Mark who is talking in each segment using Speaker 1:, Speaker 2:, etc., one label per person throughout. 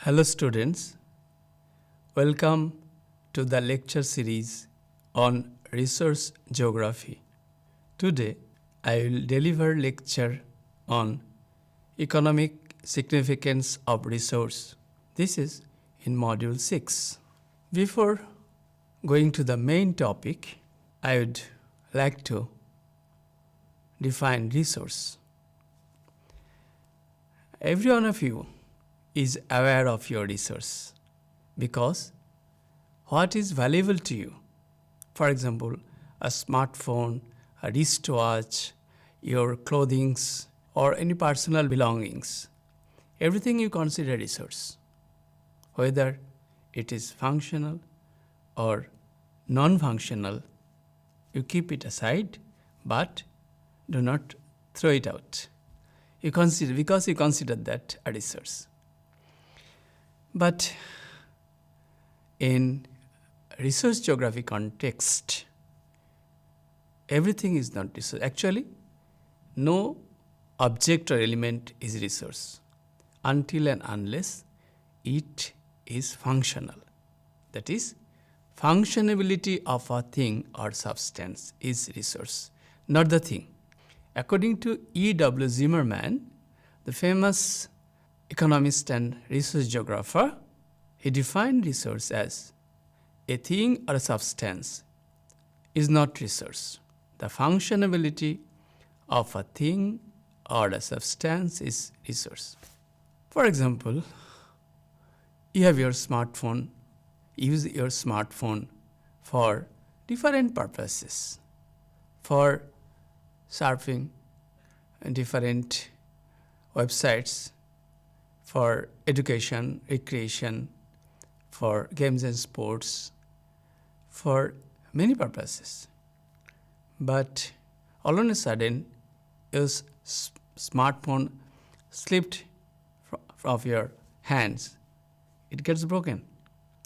Speaker 1: Hello students, welcome to the lecture series on resource geography. Today I will deliver lecture on economic significance of resource. This is in module 6. Before going to the main topic, I would like to define resource. Every one of you is aware of your resource because what is valuable to you, for example, a smartphone, a wristwatch, your clothing, or any personal belongings, everything you consider resource, whether it is functional or non-functional, you keep it aside, but do not throw it out. You consider, because you consider that a resource. But in resource geography context, everything is not resource. Actually, no object or element is resource until and unless it is functional. That is, functionability of a thing or substance is resource, not the thing. According to E.W. Zimmerman, the famous economist and resource geographer, he defined resource as a thing or a substance is not resource. The functionability of a thing or a substance is resource. For example, you have your smartphone, use your smartphone for different purposes, for surfing different websites, for education, recreation, for games and sports, for many purposes. But all of a sudden, your smartphone slipped from your hands. It gets broken.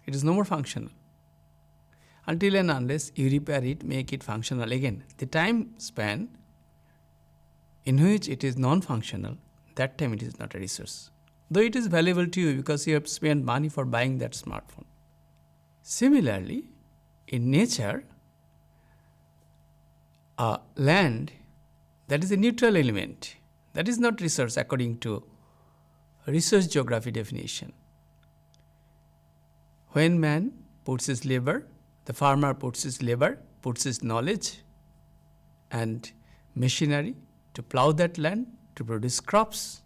Speaker 1: It is no more functional. Until and unless you repair it, make it functional again. The time span in which it is non-functional, that time it is not a resource, though it is valuable to you because you have spent money for buying that smartphone. Similarly, in nature, land, that is a neutral element. That is not resource according to resource geography definition. When man puts his labor, the farmer puts his labor, puts his knowledge and machinery to plow that land, to produce crops,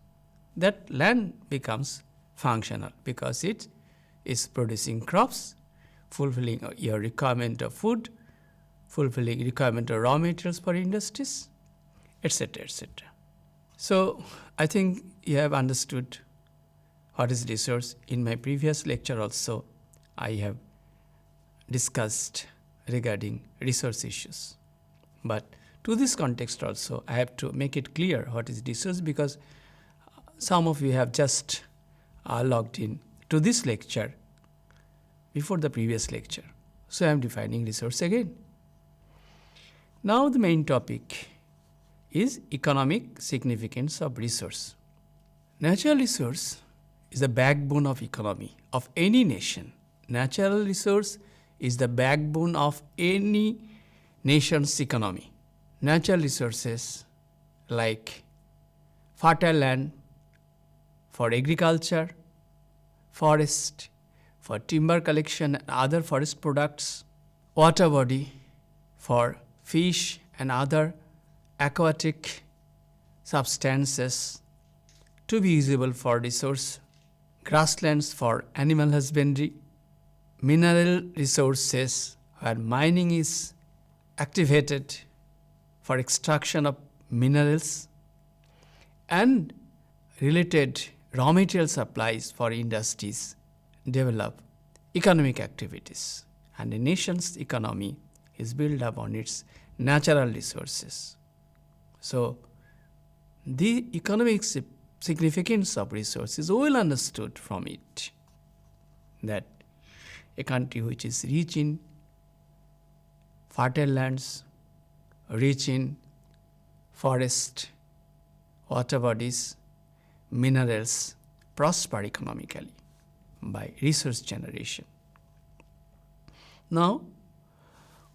Speaker 1: that land becomes functional because it is producing crops, fulfilling your requirement of food, fulfilling requirement of raw materials for industries, etc., etc. So I think you have understood what is resource. In my previous lecture also, I have discussed regarding resource issues. But to this context also, I have to make it clear what is resource because some of you have just logged in to this lecture before the previous lecture. So I am defining resource again. Now the main topic is economic significance of resource. Natural resource is the backbone of economy of any nation. Natural resource is the backbone of any nation's economy. Natural resources like fertile land for agriculture, forest for timber collection and other forest products, water body for fish and other aquatic substances to be usable for resource, grasslands for animal husbandry, mineral resources where mining is activated for extraction of minerals, and related raw material supplies for industries develop economic activities. And a nation's economy is built up on its natural resources. So the economic significance of resource is well understood from it, that a country which is rich in fertile lands, rich in forest, water bodies, minerals, prosper economically. by resource generation. Now,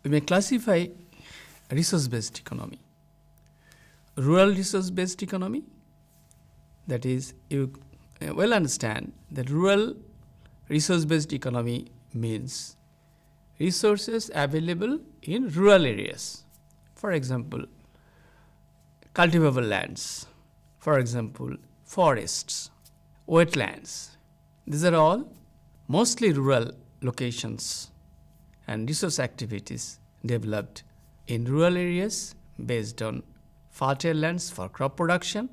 Speaker 1: we may classify resource-based economy. Rural resource-based economy, that is, you well understand that rural resource-based economy means resources available in rural areas. For example, cultivable lands, for example, forests, wetlands. These are all mostly rural locations and resource activities developed in rural areas based on fertile lands for crop production,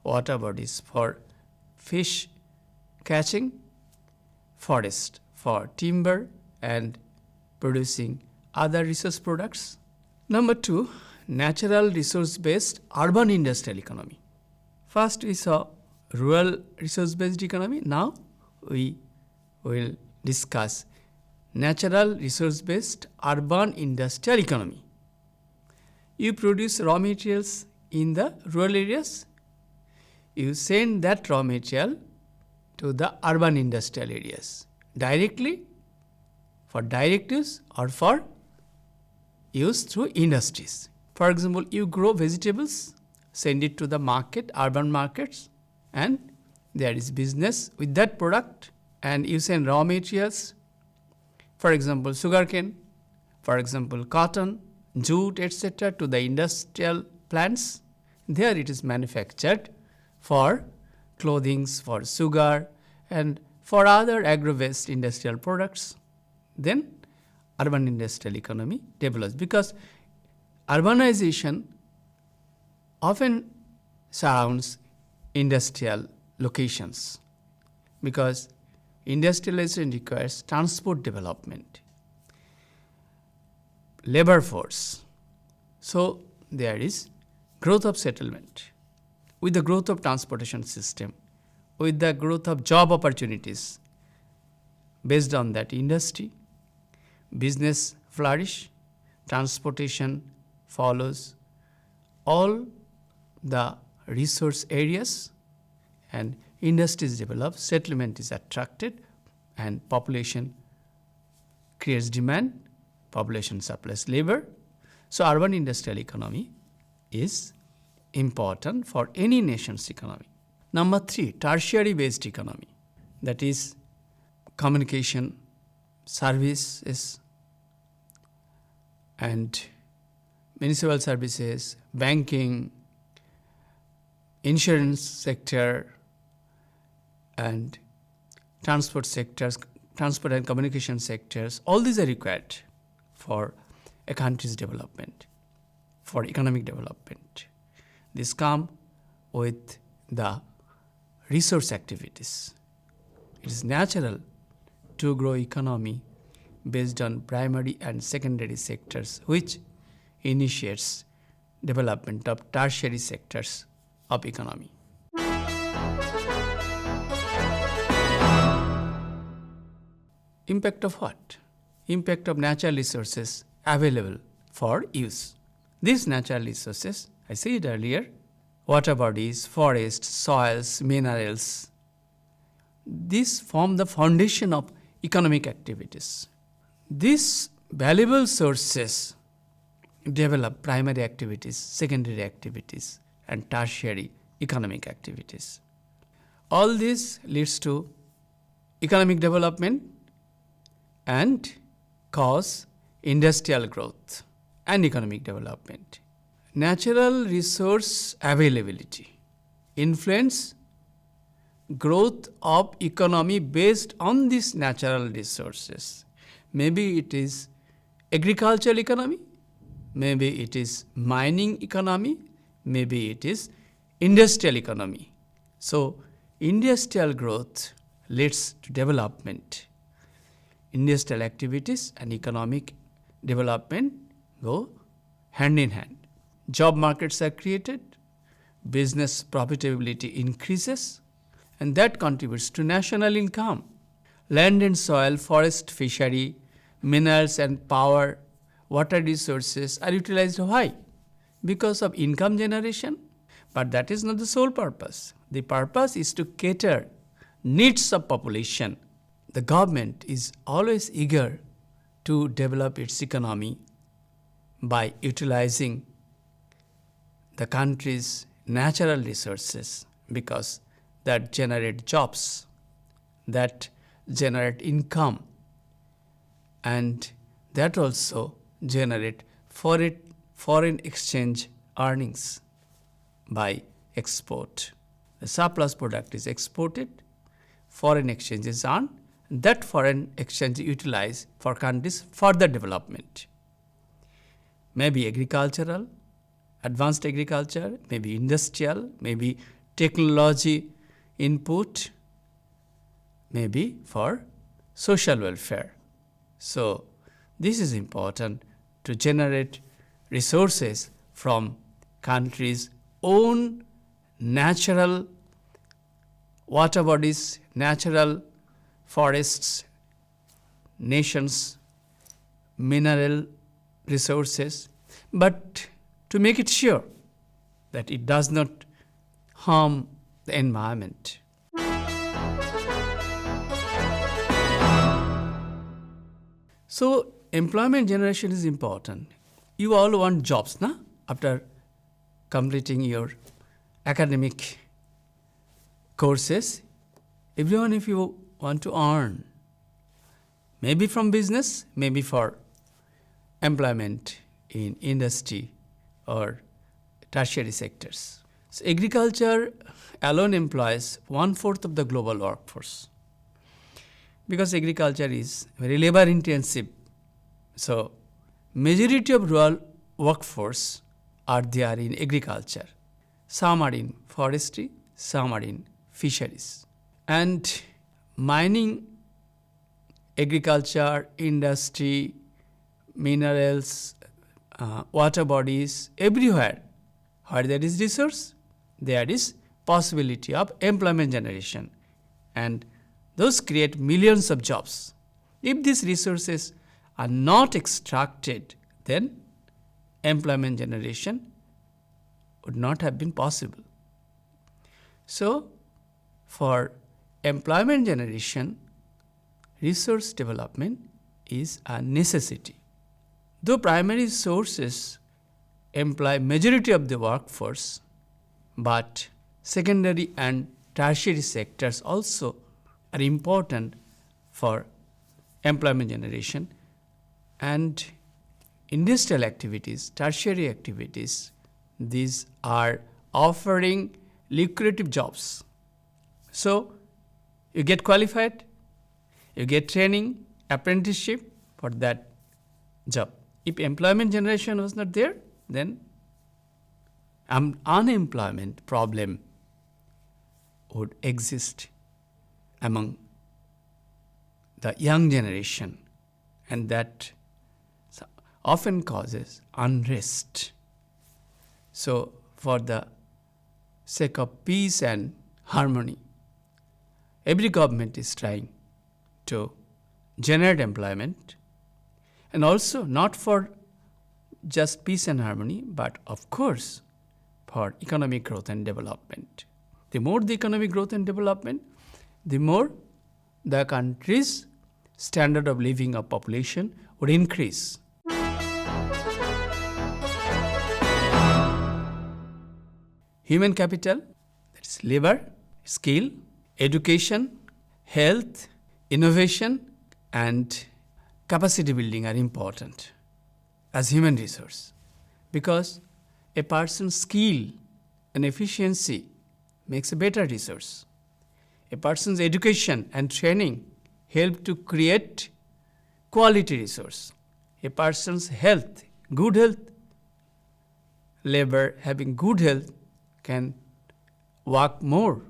Speaker 1: water bodies for fish catching, forest for timber and producing other resource products. Number 2, natural resource-based urban industrial economy. First we saw rural resource-based economy. Now we will discuss natural resource-based urban industrial economy. You produce raw materials in the rural areas. You send that raw material to the urban industrial areas directly for direct use or for use through industries. For example, you grow vegetables, send it to the market, urban markets, and there is business with that product, and you send raw materials, for example, sugarcane, for example, cotton, jute, etc., to the industrial plants. There it is manufactured for clothing, for sugar, and for other agro-based industrial products. Then urban industrial economy develops because urbanization often surrounds industrial locations, because industrialization requires transport development, labor force. So there is growth of settlement. With the growth of transportation system, with the growth of job opportunities based on that industry, business flourish, transportation follows all the resource areas, and industries develop, settlement is attracted, and population creates demand, population supplies labor. So urban industrial economy is important for any nation's economy. Number 3, tertiary based economy, that is communication, services and municipal services, banking, insurance sector, and transport sectors, transport and communication sectors. All these are required for a country's development, for economic development. These come with the resource activities. It is natural to grow economy based on primary and secondary sectors, which initiates development of tertiary sectors of economy. Impact of what? Impact of natural resources available for use. These natural resources, I said earlier, water bodies, forests, soils, minerals, these form the foundation of economic activities. These valuable sources develop primary activities, secondary activities, and tertiary economic activities. All this leads to economic development and cause industrial growth and economic development. Natural resource availability influence growth of economy based on these natural resources. Maybe it is agricultural economy, maybe it is mining economy, maybe it is industrial economy. So industrial growth leads to development. Industrial activities and economic development go hand in hand. Job markets are created, business profitability increases, and that contributes to national income. Land and soil, forest, fishery, minerals and power, water resources are utilized. Why? Because of income generation. But that is not the sole purpose. The purpose is to cater needs of population the government is always eager to develop its economy by utilizing the country's natural resources, because that generate jobs, that generate income, and that also generate foreign exchange earnings by export. The surplus product is exported, foreign exchange is earned, that foreign exchange is utilized for countries' further development. Maybe agricultural, advanced agriculture, maybe industrial, maybe technology input, maybe for social welfare. So this is important to generate resources from countries' own natural water bodies, natural forests, nations' mineral resources, but to make it sure that it does not harm the environment. So employment generation is important. You all want jobs, na? After completing your academic courses, everyone, if you want to earn, maybe from business, maybe for employment in industry or tertiary sectors. So agriculture alone employs 1/4 of the global workforce, because agriculture is very labor intensive. So majority of rural workforce are there in agriculture. Some are in forestry, some are in fisheries. And mining, agriculture, industry, minerals, water bodies, everywhere where there is resource, there is possibility of employment generation. And those create millions of jobs. If these resources are not extracted, then employment generation would not have been possible. So, for employment generation, resource development is a necessity. Though primary sources employ majority of the workforce, but secondary and tertiary sectors also are important for employment generation, and industrial activities, tertiary activities, these are offering lucrative jobs. So you get qualified, you get training, apprenticeship for that job. If employment generation was not there, then unemployment problem would exist among the young generation, and that often causes unrest. So, for the sake of peace and harmony, every government is trying to generate employment, and also not for just peace and harmony, but of course for economic growth and development. The more the economic growth and development, the more the country's standard of living of population would increase. Human capital, that is labor, skill, education, health, innovation, and capacity building are important as human resource, because a person's skill and efficiency makes a better resource. A person's education and training help to create quality resource. A person's health, good health, labor having good health can work more.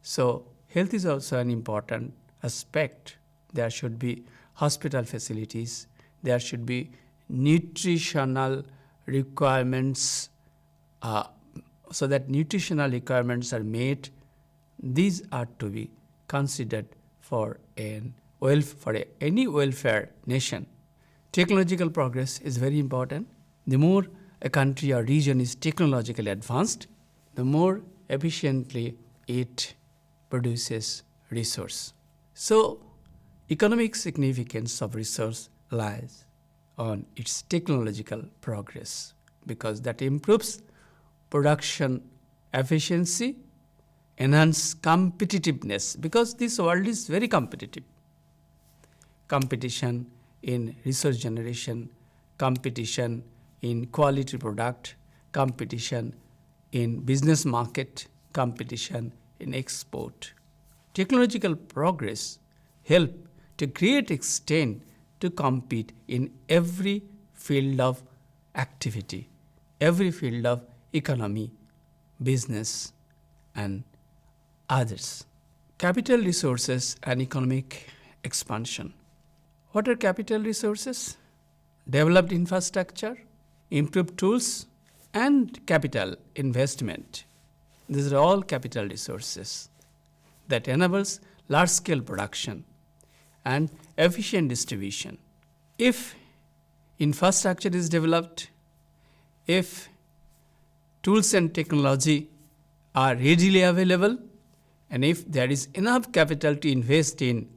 Speaker 1: So health is also an important aspect. There should be hospital facilities, there should be nutritional requirements, so that nutritional requirements are met. These are to be considered for any welfare nation. Technological progress is very important. The more a country or region is technologically advanced, the more efficiently it produces resource. So economic significance of research lies on its technological progress, because that improves production efficiency, enhance competitiveness, because this world is very competitive. Competition in research generation, competition in quality product, competition in business market, competition in export. Technological progress help to great extent to compete in every field of activity, every field of economy, business, and others. Capital resources and economic expansion. What are capital resources? Developed infrastructure, improved tools, and capital investment. These are all capital resources that enables large-scale production and efficient distribution. If infrastructure is developed, if tools and technology are readily available, and if there is enough capital to invest in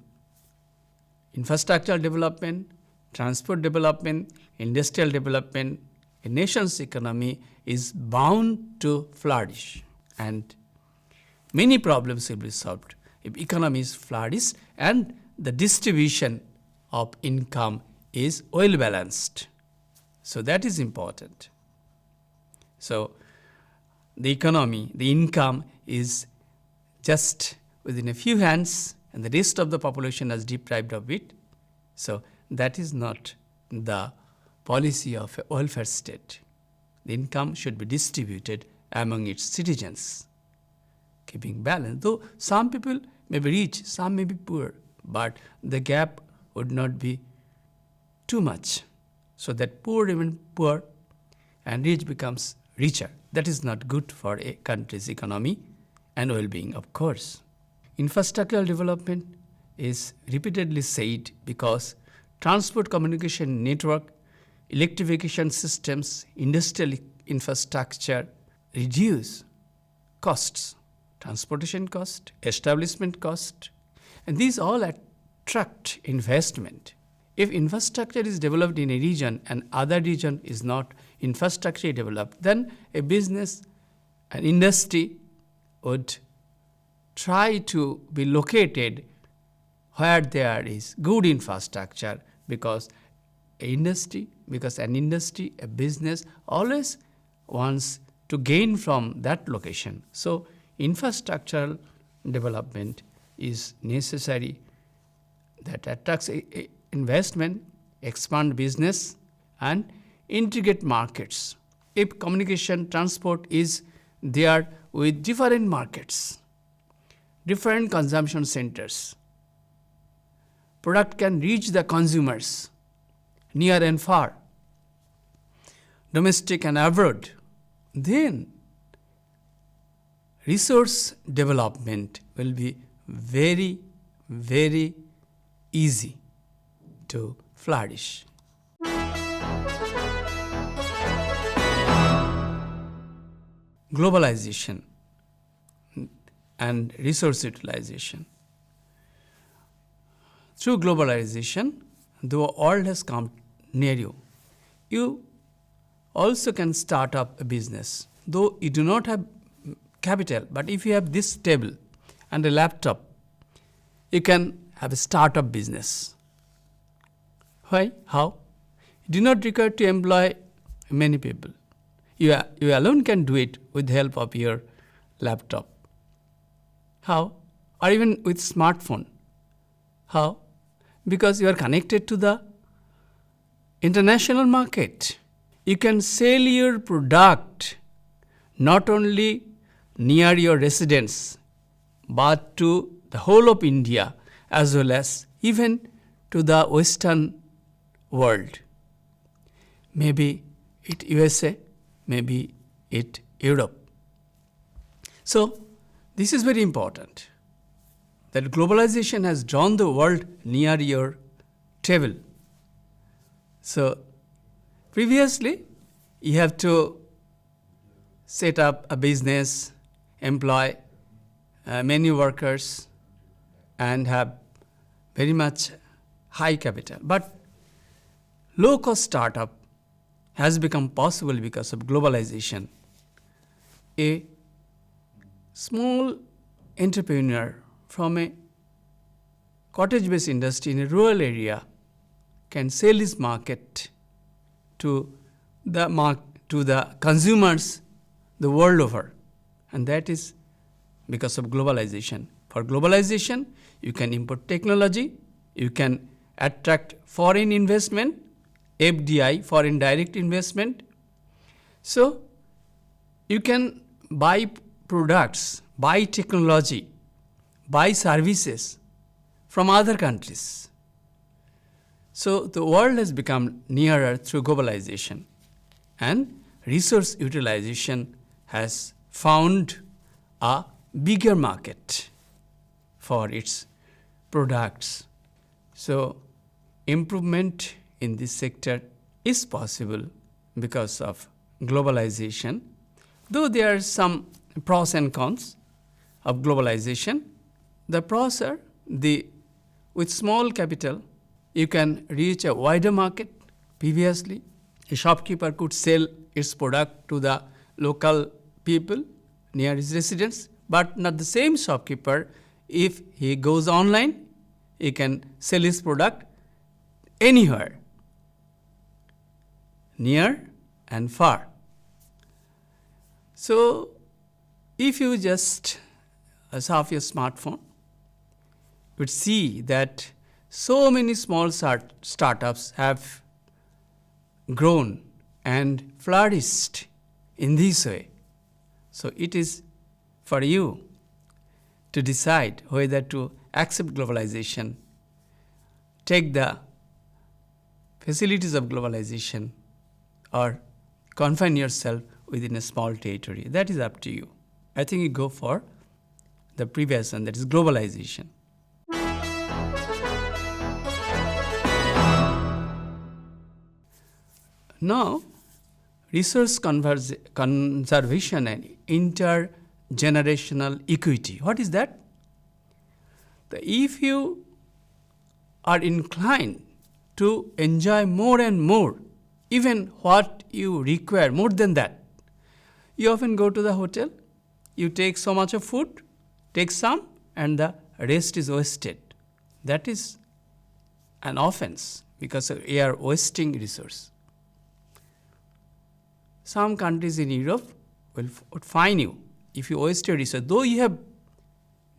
Speaker 1: infrastructure development, transport development, industrial development, a nation's economy is bound to flourish, and many problems will be solved if economy is flourished and the distribution of income is well balanced. So that is important. So the economy, the income is just within a few hands, and the rest of the population is deprived of it. So that is not the policy of a welfare state. The income should be distributed among its citizens, keeping balance. Though some people may be rich, some may be poor, but the gap would not be too much, so that poor remain poor and rich becomes richer. That is not good for a country's economy and well-being, of course. Infrastructural development is repeatedly said because transport communication network, electrification systems, industrial infrastructure reduce costs, transportation cost, establishment cost, and these all attract investment. If infrastructure is developed in a region and other region is not infrastructure developed, then a business, an industry would try to be located where there is good infrastructure, because an industry, a business always wants to gain from that location. So infrastructural development is necessary that attracts investment, expand business, and integrate markets. If communication transport is there with different markets, different consumption centers, product can reach the consumers near and far, domestic and abroad, then resource development will be very, very easy to flourish. Globalization and resource utilization. Through globalization, the world has come near you. You also can start up a business. Though you do not have capital, but if you have this table and a laptop, you can have a startup business. Why? How? You do not require to employ many people. You alone can do it with the help of your laptop. How? Or even with smartphone. How? Because you are connected to the international market. You can sell your product not only near your residence, but to the whole of India, as well as even to the Western world. Maybe it USA, maybe it Europe. So this is very important, that globalization has drawn the world near your table. So previously, you have to set up a business, employ many workers, and have very much high capital. But low-cost startup has become possible because of globalization. A small entrepreneur from a cottage-based industry in a rural area can sell his market to the consumers the world over, and that is because of globalization. For globalization, you can import technology, you can attract foreign investment, FDI, foreign direct investment. So you can buy products, buy technology, buy services from other countries. So the world has become nearer through globalization, and resource utilization has found a bigger market for its products. So improvement in this sector is possible because of globalization, though there are some pros and cons of globalization. The pros are with small capital, you can reach a wider market. Previously, a shopkeeper could sell its product to the local people near his residence, but not the same shopkeeper. If he goes online, he can sell his product anywhere, near and far. So if you just surf your smartphone, you would see that so many small startups have grown and flourished in this way. So it is for you to decide whether to accept globalization, take the facilities of globalization, or confine yourself within a small territory. That is up to you. I think you go for the previous one, that is globalization. Now, resource conservation and intergenerational equity. What is that? If you are inclined to enjoy more and more, even what you require more than that, you often go to the hotel, you take so much of food, take some, and the rest is wasted. That is an offense because you are wasting resource. Some countries in Europe would fine you if you waste your resource. Though you have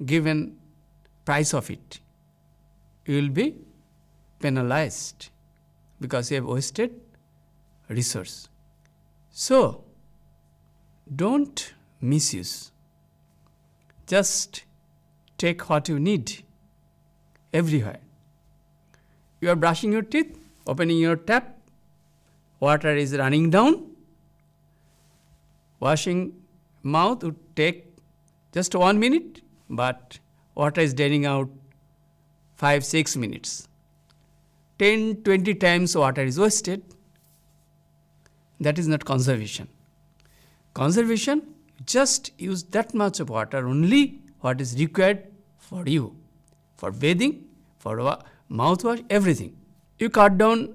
Speaker 1: given price of it, you will be penalized because you have wasted resource. So don't misuse. Just take what you need everywhere. You are brushing your teeth, opening your tap, water is running down. Washing mouth would take just 1 minute, but water is draining out 5-6 minutes. 10-20 times water is wasted. That is not conservation. Conservation, just use that much of water, only what is required for you, for bathing, for mouthwash, everything. You cut down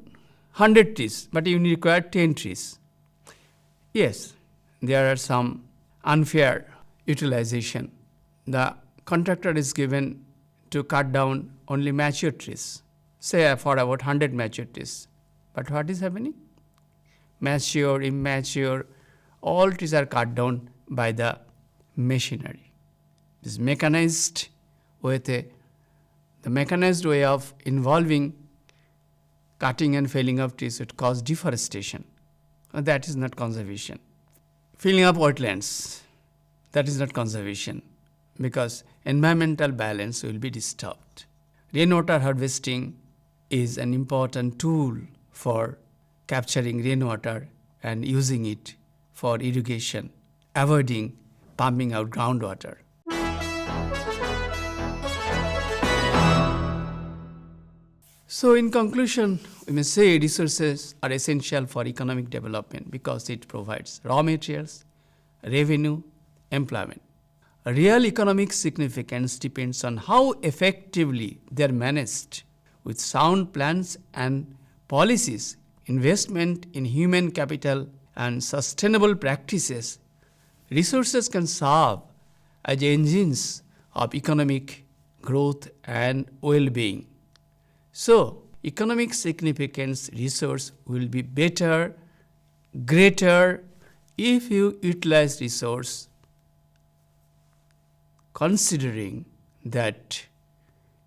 Speaker 1: 100 trees, but you require 10 trees. Yes, there are some unfair utilization. The contractor is given to cut down only mature trees, say for about 100 mature trees. But what is happening? Mature, immature, all trees are cut down by the machinery. It is mechanized with the mechanized way of involving cutting and felling of trees would cause deforestation. That is not conservation. Filling up wetlands, that is not conservation, because environmental balance will be disturbed. Rainwater harvesting is an important tool for capturing rainwater and using it for irrigation, avoiding pumping out groundwater. So in conclusion, we may say resources are essential for economic development because it provides raw materials, revenue, employment. Real economic significance depends on how effectively they are managed with sound plans and policies, investment in human capital, and sustainable practices, resources can serve as engines of economic growth and well-being. So, economic significance resource will be better, greater if you utilize resource considering that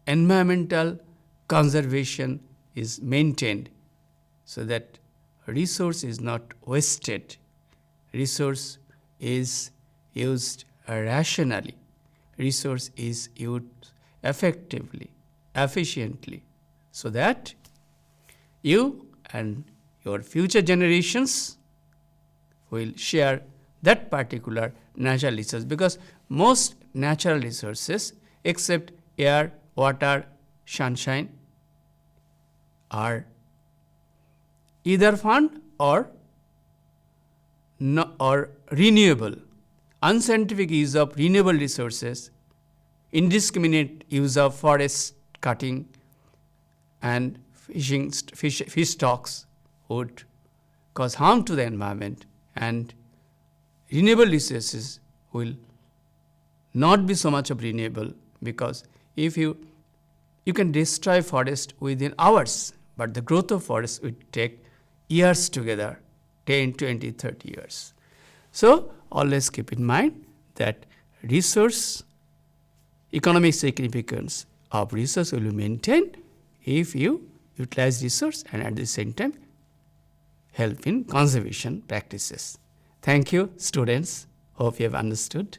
Speaker 1: environmental conservation is maintained so that resource is not wasted, resource is used rationally, resource is used effectively, efficiently, so that you and your future generations will share that particular natural resource, because most natural resources except air, water, sunshine are either found or renewable. Unscientific use of renewable resources, indiscriminate use of forest cutting and fish stocks would cause harm to the environment, and renewable resources will not be so much of renewable, because if you can destroy forest within hours, but the growth of forest would take years together, 10, 20, 30 years. So, always keep in mind that economic significance of resource will be maintained if you utilize resource and at the same time help in conservation practices. Thank you, students. Hope you have understood.